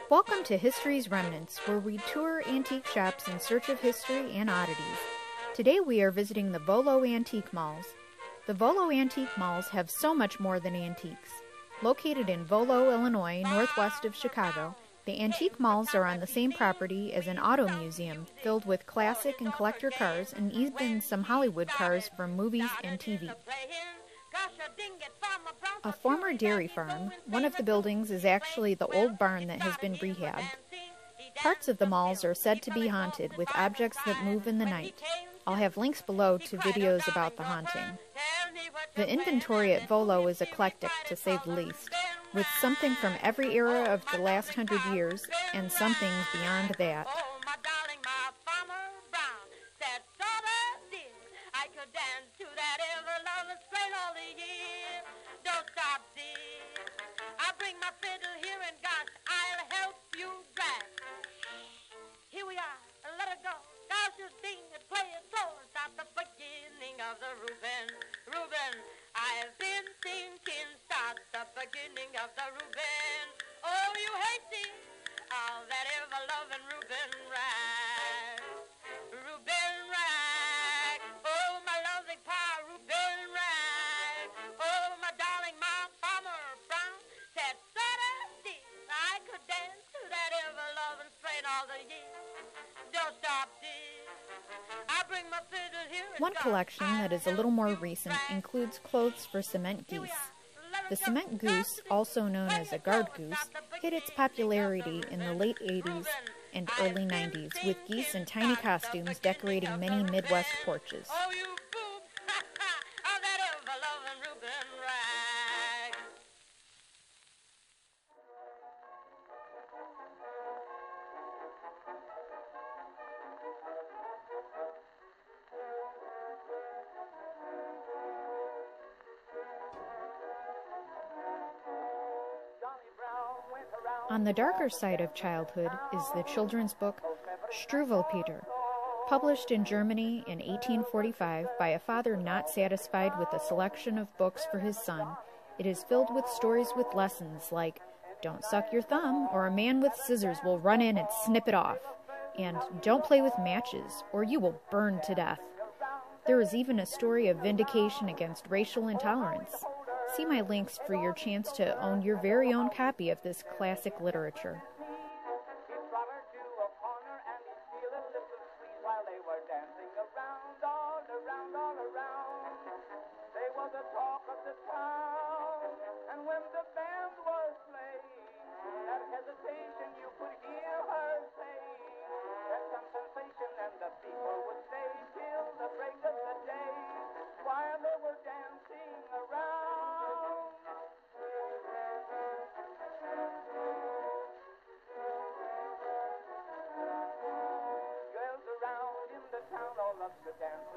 Welcome to History's Remnants, where we tour antique shops in search of history and oddities. Today we are visiting the Volo Antique Malls. The Volo Antique Malls have so much more than antiques. Located in Volo, Illinois, northwest of Chicago, the antique malls are on the same property as an auto museum filled with classic and collector cars and even some Hollywood cars from movies and TV. A former dairy farm, one of the buildings is actually the old barn that has been rehabbed. Parts of the malls are said to be haunted with objects that move in the night. I'll have links below to videos about the haunting. The inventory at Volo is eclectic, to say the least, with something from every era of the last 100 years and some things beyond that. One collection that is a little more recent includes clothes for cement geese. The cement goose, also known as a guard goose, hit its popularity in the late 80s and early 90s, with geese in tiny costumes decorating many Midwest porches. On the darker side of childhood is the children's book Struwwelpeter. Published in Germany in 1845 by a father not satisfied with a selection of books for his son, it is filled with stories with lessons like, "Don't suck your thumb or a man with scissors will run in and snip it off," and "Don't play with matches or you will burn to death." There is even a story of vindication against racial intolerance. See my links for your chance to own your very own copy of this classic literature.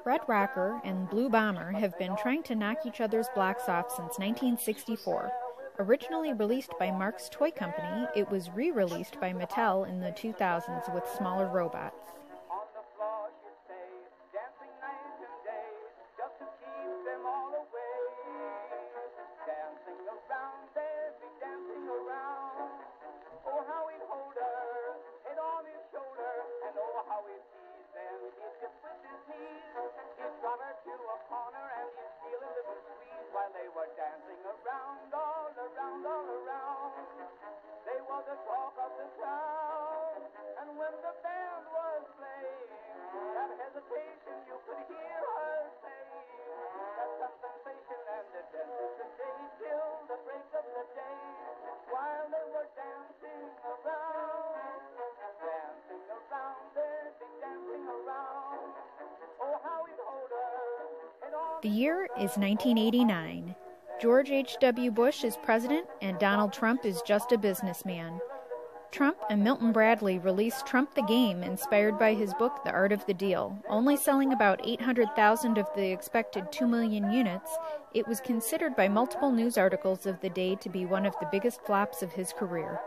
Red Rocker and Blue Bomber have been trying to knock each other's blocks off since 1964. Originally released by Mark's Toy Company, it was re-released by Mattel in the 2000s with smaller robots. The year is 1989. George H.W. Bush is president and Donald Trump is just a businessman. Trump and Milton Bradley released Trump the Game, inspired by his book The Art of the Deal. Only selling about 800,000 of the expected 2 million units, it was considered by multiple news articles of the day to be one of the biggest flops of his career.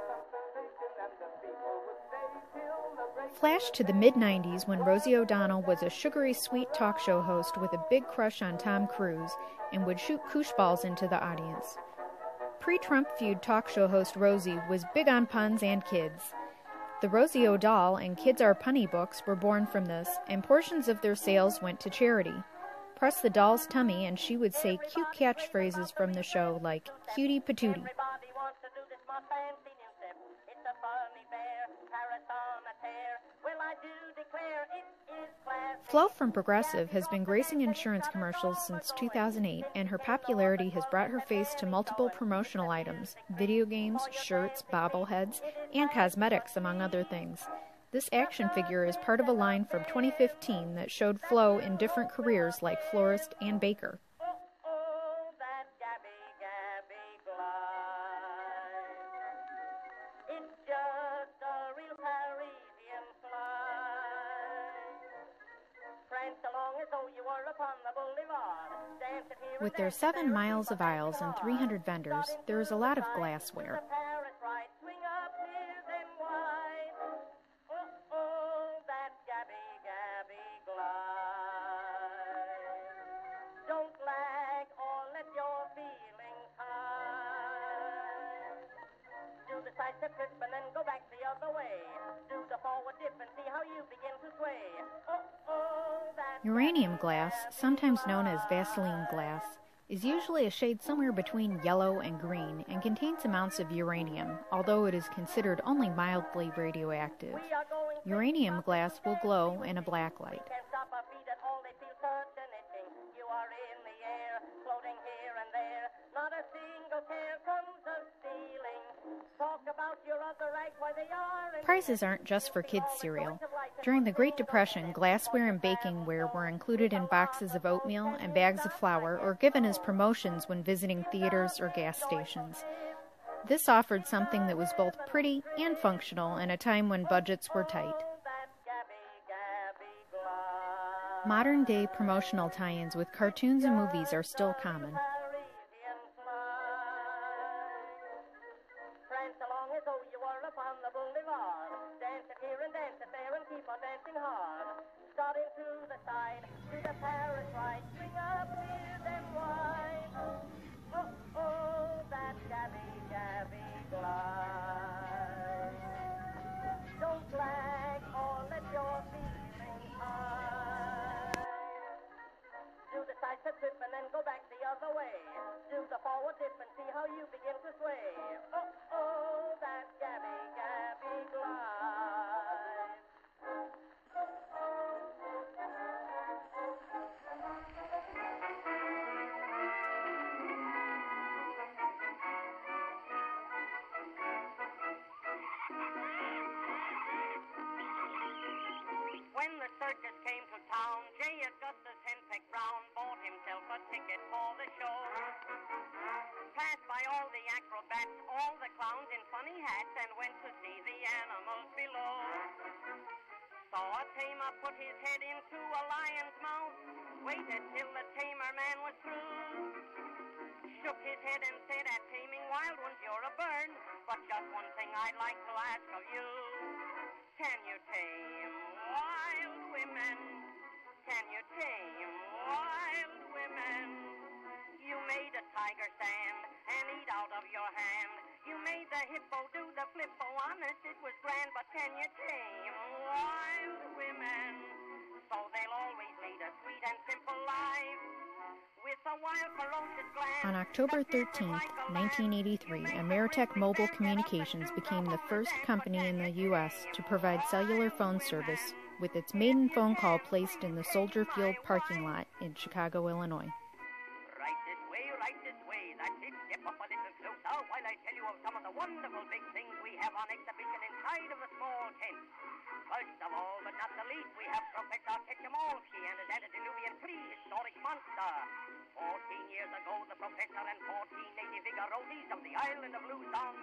Flash to the mid-90s when Rosie O'Donnell was a sugary sweet talk show host with a big crush on Tom Cruise and would shoot koosh balls into the audience. pre-Trump feud talk show host Rosie was big on puns and kids. The Rosie O'Donnell and Kids Are Punny books were born from this, and portions of their sales went to charity. Press the doll's tummy and she would say cute catchphrases from the show like cutie patootie. Flo from Progressive has been gracing insurance commercials since 2008, and her popularity has brought her face to multiple promotional items, video games, shirts, bobbleheads, and cosmetics, among other things. This action figure is part of a line from 2015 that showed Flo in different careers like florist and baker. With their 7 miles of aisles and 300 vendors, there is a lot of glassware. Uranium glass, sometimes known as Vaseline glass, is usually a shade somewhere between yellow and green and contains amounts of uranium, although it is considered only mildly radioactive. Uranium glass will glow in a black light. Prices aren't just for kids' cereal. During the Great Depression, glassware and bakingware were included in boxes of oatmeal and bags of flour or given as promotions when visiting theaters or gas stations. This offered something that was both pretty and functional in a time when budgets were tight. Modern-day promotional tie-ins with cartoons and movies are still common. When the circus came to town, J. Augustus Henpeck Brown bought himself a ticket for the show. Passed by all the acrobats, all the clowns in funny hats, and went to see the animals below. Saw a tamer put his head into a lion's mouth, waited till the tamer man was through. Shook his head and said, at taming wild ones you're a bird, but just one thing I'd like to ask of you. Can you tame wild women? Can you tame wild women? You made a tiger stand and eat out of your hand. You made the hippo do the flippo, honest it was grand, but can you tame wild women? So they'll always lead a sweet and simple life. On October 13, 1983, Ameritech Mobile Communications became the first company in the U.S. to provide cellular phone service, with its maiden phone call placed in the Soldier Field parking lot in Chicago, Illinois. Right this way, that's it. Step up a little closer while I tell you of some of the wonderful big things we have on exhibition inside of the small tent. First of all, but not the least, we have Professor Ketchumolsky and his antediluvian prehistoric monster. 14 years ago, the professor and 14 native Vigorotis of the island of Luzon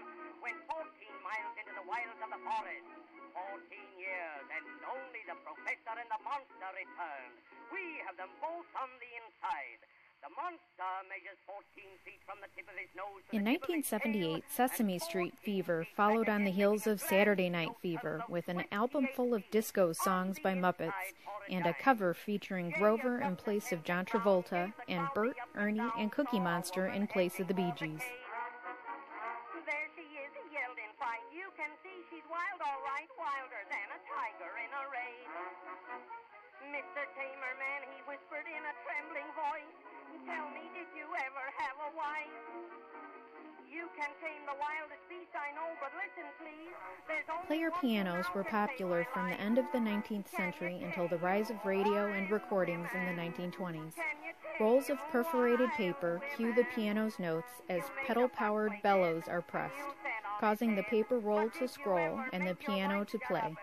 went 14 miles into the wilds of the forest. 14 years, and only the professor and the monster returned. We have them both on the inside. The monster measures 14 feet from the tip of his nose to In 1978, Sesame Street Fever followed on the heels of Saturday Night Fever with an album full of disco songs by Muppets and a cover featuring Grover in place of John Travolta and Bert, Ernie, and Cookie Monster in place of the Bee Gees. he yelled in fright. You can see she's wild, all right, wilder than a tiger in a raid. Mr. Tamer Man, he whispered in a trembling voice, tell me, did you ever have a wife? You can tame the wildest beast I know, but listen, please. There's only Player pianos were popular from the end of the 19th century until the rise of radio and recordings in the 1920s. Rolls of perforated paper cue the piano's notes as pedal-powered bellows are pressed, causing the paper roll to scroll and the piano to play.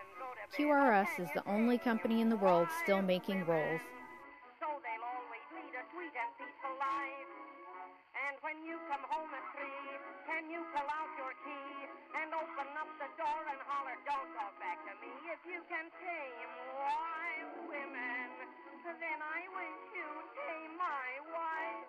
QRS is the only company in the world still making rolls. So they'll always lead a sweet and peaceful life. And when you come home at 3, can you pull out your key and open up the door and holler, don't talk back to me. If you can tame wild women, then I wish you'd tame my wife.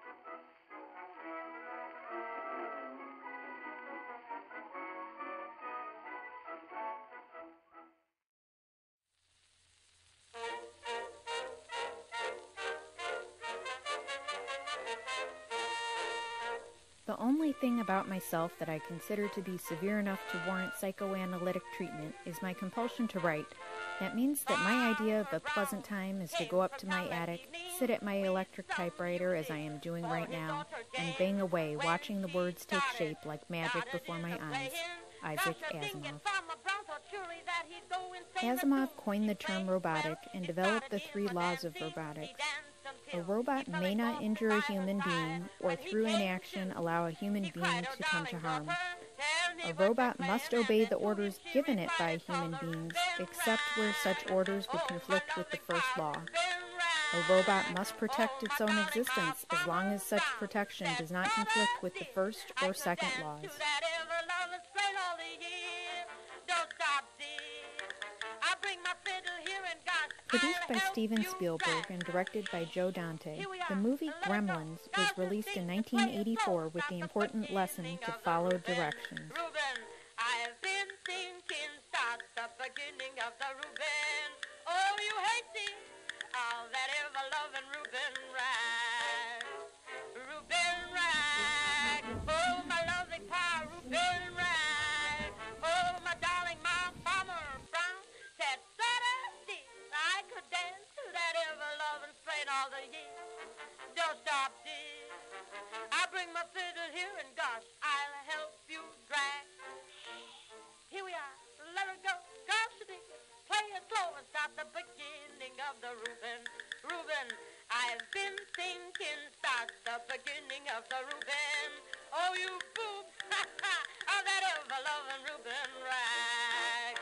The only thing about myself that I consider to be severe enough to warrant psychoanalytic treatment is my compulsion to write. That means that my idea of a pleasant time is to go up to my attic, sit at my electric typewriter as I am doing right now, and bang away, watching the words take shape like magic before my eyes. Isaac Asimov. Asimov coined the term robotic and developed the 3 laws of robotics. A robot may not injure a human being or through inaction allow a human being to come to harm. A robot must obey the orders given it by human beings, except where such orders would conflict with the first law. A robot must protect its own existence as long as such protection does not conflict with the first or second laws. Produced by Steven Spielberg and directed by Joe Dante, the movie Gremlins was released in 1984 with the important lesson to follow directions. Reuben, I've been thinking, start the beginning of the Reuben. Oh, you hate me, all that ever-loving Reuben rag. Reuben rag, oh, my lovely pa, Reuben rag. Oh, my darling, my farmer brown said Saturday I could dance to that ever-loving strain all the year. Don't stop, dear. I bring my fiddle here and gosh, I'll help you drag. Here we are, let her go, gosh, dear. Play it slow and start the beginning of the Reuben. Reuben, I've been thinking, start the beginning of the Reuben. Oh, you boob, ha ha, oh, that ever-loving Reuben rag.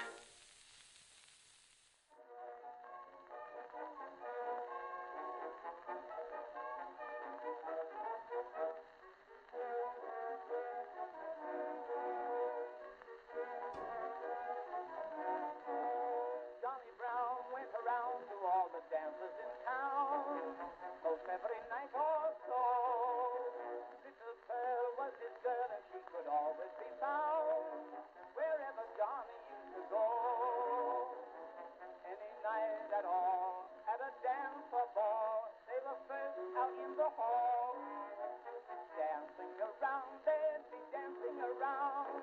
Johnny Brown went around to all the dancers in town, most every night or so. Little Pearl was his girl and she could always be found wherever Johnny used to go. Any night at all, at a dance or ball, they were first out in the hall. Dancing around, they'd be dancing around.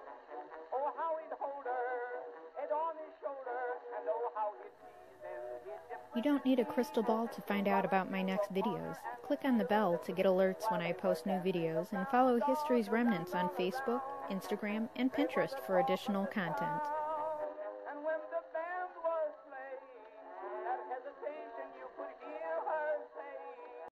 Oh, how he'd hold her, head on his shoulder, and oh, how he'd tease and he'd... You don't need a crystal ball to find out about my next videos. Click on the bell to get alerts when I post new videos, and follow History's Remnants on Facebook, Instagram, and Pinterest for additional content.